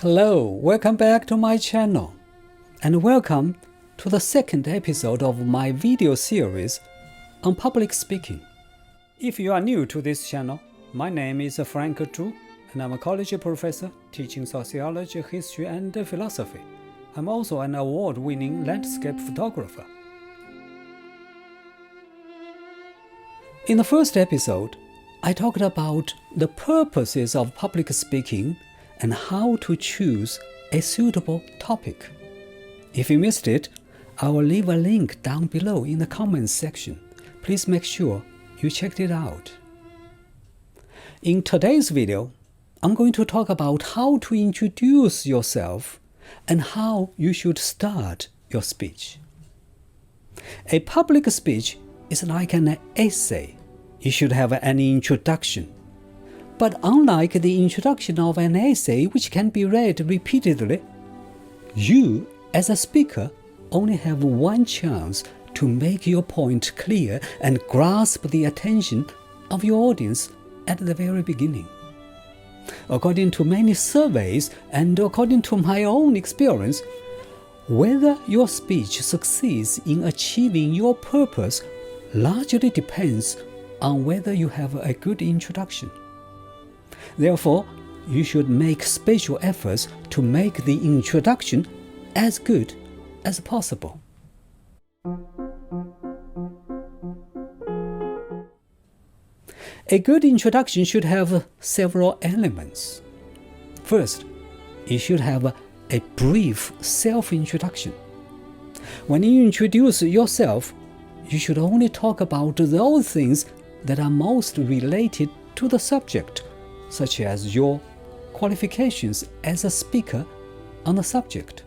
Hello, welcome back to my channel, and welcome to the second episode of my video series on public speaking. If you are new to this channel, my name is Frank Zhu, and I'm a college professor teaching sociology, history, and philosophy. I'm also an award-winning landscape photographer. In the first episode, I talked about the purposes of public speaking and how to choose a suitable topic. If you missed it, I will leave a link down below in the comments section. Please make sure you checked it out. In today's video, I'm going to talk about how to introduce yourself and how you should start your speech. A public speech is like an essay. You should have an introduction. But unlike the introduction of an essay which can be read repeatedly, you, as a speaker, only have one chance to make your point clear and grasp the attention of your audience at the very beginning. According to many surveys and according to my own experience, whether your speech succeeds in achieving your purpose largely depends on whether you have a good introduction. Therefore, you should make special efforts to make the introduction as good as possible. A good introduction should have several elements. First, you should have a brief self-introduction. When you introduce yourself, you should only talk about those things that are most related to the subject, such as your qualifications as a speaker on the subject.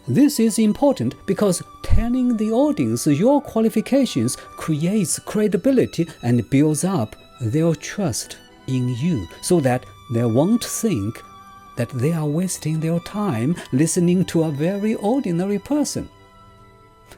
This is important because telling the audience your qualifications creates credibility and builds up their trust in you so that they won't think that they are wasting their time listening to a very ordinary person.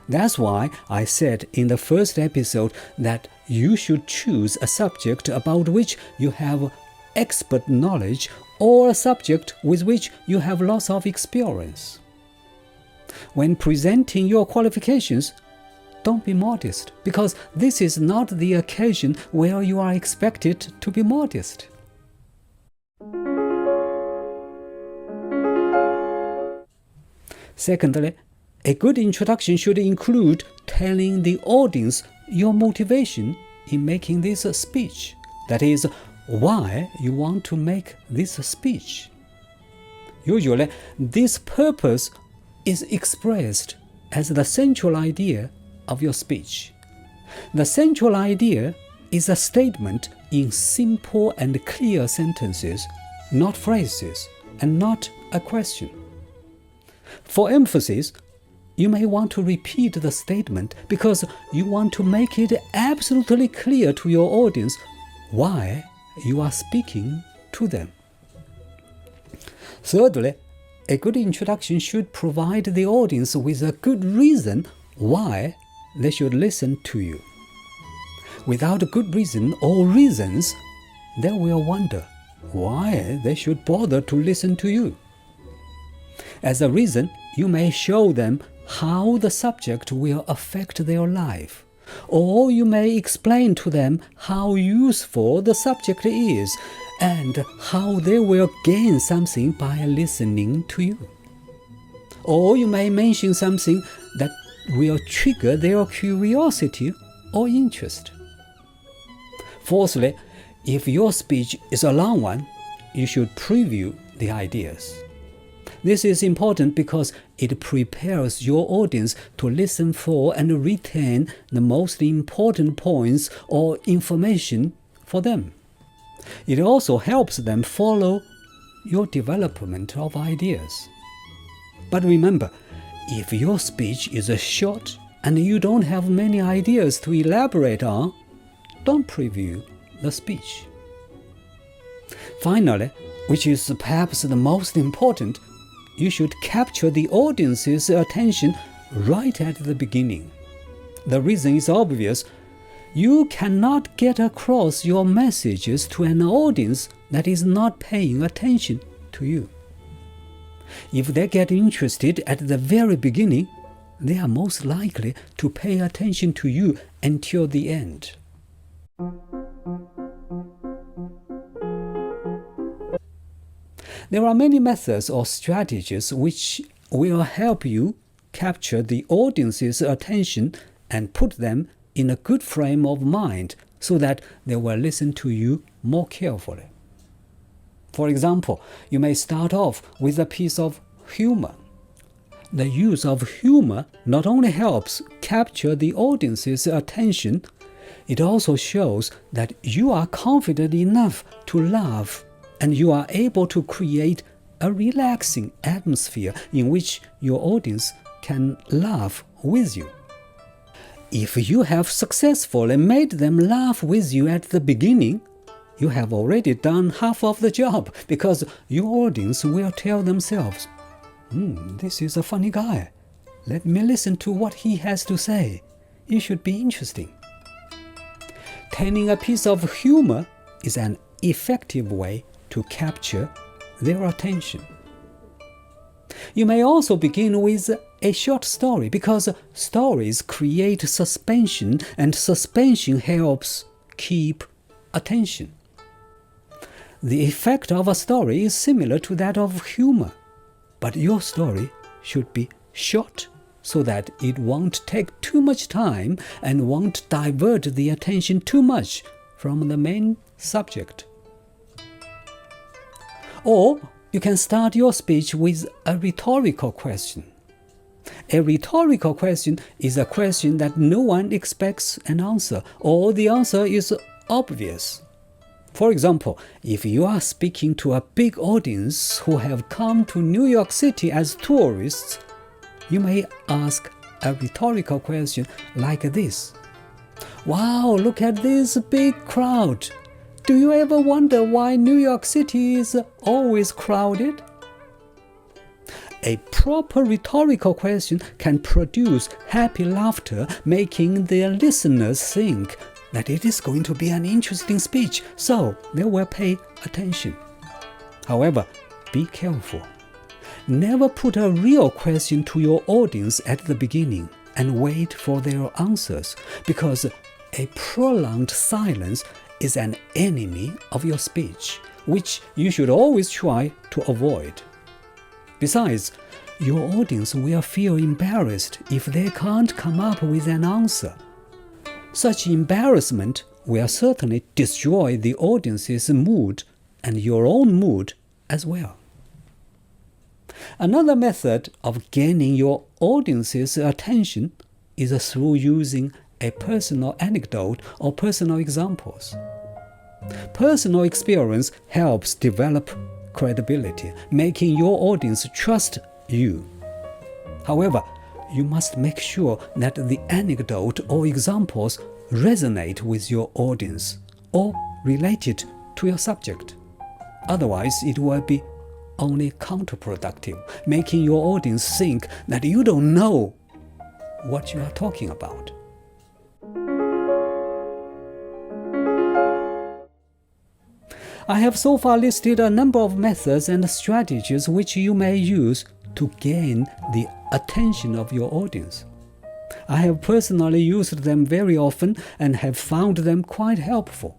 That's why I said in the first episode that you should choose a subject about which you have expert knowledge or a subject with which you have lots of experience. When presenting your qualifications, don't be modest, because this is not the occasion where you are expected to be modest. Secondly, a good introduction should include telling the audience your motivation in making this speech. That is, why you want to make this speech. Usually, this purpose is expressed as the central idea of your speech. The central idea is a statement in simple and clear sentences, not phrases, and not a question. For emphasis, you may want to repeat the statement because you want to make it absolutely clear to your audience why you are speaking to them. Thirdly, a good introduction should provide the audience with a good reason why they should listen to you. Without a good reason or reasons, they will wonder why they should bother to listen to you. As a reason, you may show them how the subject will affect their life, or you may explain to them how useful the subject is and how they will gain something by listening to you. Or you may mention something that will trigger their curiosity or interest. Fourthly, if your speech is a long one, you should preview the ideas. This is important because it prepares your audience to listen for and retain the most important points or information for them. It also helps them follow your development of ideas. But remember, if your speech is short and you don't have many ideas to elaborate on, don't preview the speech. Finally, which is perhaps the most important, you should capture the audience's attention right at the beginning. The reason is obvious. You cannot get across your messages to an audience that is not paying attention to you. If they get interested at the very beginning, they are most likely to pay attention to you until the end. There are many methods or strategies which will help you capture the audience's attention and put them in a good frame of mind so that they will listen to you more carefully. For example, you may start off with a piece of humor. The use of humor not only helps capture the audience's attention, it also shows that you are confident enough to laugh and you are able to create a relaxing atmosphere in which your audience can laugh with you. If you have successfully made them laugh with you at the beginning, you have already done half of the job because your audience will tell themselves, this is a funny guy. Let me listen to what he has to say. It should be interesting. Telling a piece of humor is an effective way to capture their attention. You may also begin with a short story because stories create suspension and suspension helps keep attention. The effect of a story is similar to that of humor, but your story should be short so that it won't take too much time and won't divert the attention too much from the main subject. Or you can start your speech with a rhetorical question. A rhetorical question is a question that no one expects an answer, or the answer is obvious. For example, if you are speaking to a big audience who have come to New York City as tourists, you may ask a rhetorical question like this. Wow, look at this big crowd. Do you ever wonder why New York City is always crowded? A proper rhetorical question can produce happy laughter, making the listeners think that it is going to be an interesting speech, so they will pay attention. However, be careful. Never put a real question to your audience at the beginning and wait for their answers, because a prolonged silence is an enemy of your speech, which you should always try to avoid. Besides, your audience will feel embarrassed if they can't come up with an answer. Such embarrassment will certainly destroy the audience's mood and your own mood as well. Another method of gaining your audience's attention is through using a personal anecdote or personal examples. Personal experience helps develop credibility, making your audience trust you. However, you must make sure that the anecdote or examples resonate with your audience or related to your subject. Otherwise, it will be only counterproductive, making your audience think that you don't know what you are talking about. I have so far listed a number of methods and strategies which you may use to gain the attention of your audience. I have personally used them very often and have found them quite helpful.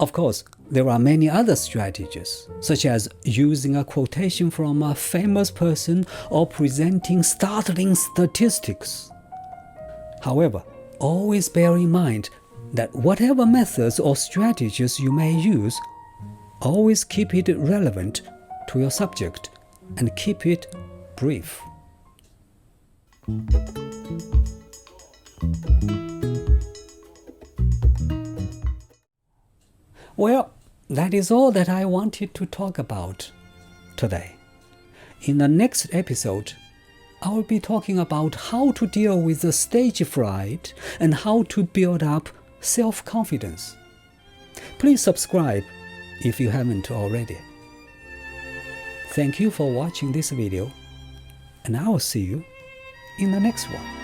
Of course, there are many other strategies, such as using a quotation from a famous person or presenting startling statistics. However, always bear in mind that whatever methods or strategies you may use, always keep it relevant to your subject and keep it brief. Well, that is all that I wanted to talk about today. In the next episode, I will be talking about how to deal with the stage fright and how to build up self-confidence. Please subscribe if you haven't already. Thank you for watching this video, and I will see you in the next one.